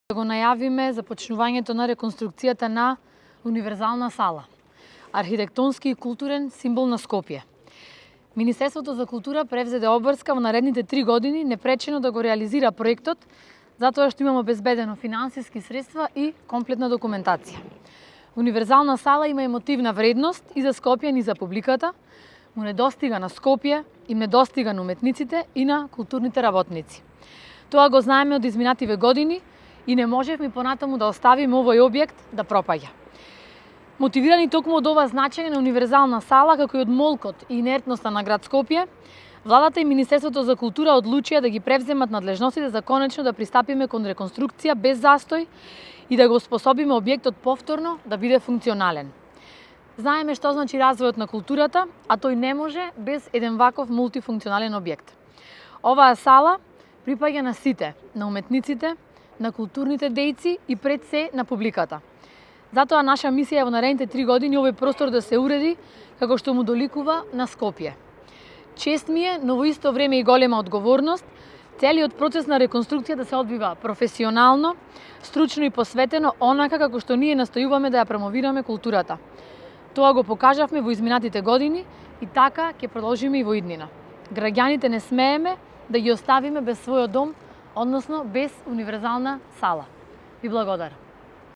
Да го најавиме започнувањето на реконструкцијата на универзална сала, архитектонски и културен символ на Скопје. Министерството за култура превзеде обврска во наредните 3 години непречено да го реализира проектот, затоа што имаме обезбедено финансиски средства и комплетна документација. Универзална сала има емотивна вредност и за Скопје, и за публиката, му недостига на Скопје, им недостига на уметниците и на културните работници. Тоа го знаеме од изминативе години и не можевме понатаму да оставиме овој објект да пропаѓа. Мотивирани токму од ова значење на универзална сала, како и од молкот и инертноста на град Скопје, Владата и Министерството за култура одлучија да ги превземат надлежностите за конечно да пристапиме кон реконструкција без застој и да го способиме објектот повторно да биде функционален. Знаеме што значи развојот на културата, а тој не може без еден ваков мултифункционален објект. Оваа сала припаѓа на сите, на уметниците, на културните дејци и пред се на публиката. Затоа наша мисија е во наредните 3 години овој простор да се уреди како што му доликува на Скопје. Чест ми е, но во исто време и голема одговорност, целиот процес на реконструкција да се одвива професионално, стручно и посветено онака како што ние настојуваме да ја промовираме културата. Тоа го покажавме во изминатите години и така ќе продолжиме и во иднина. Граѓаните не смееме да ги оставиме без својот дом, односно без универзална сала. Ви благодарам.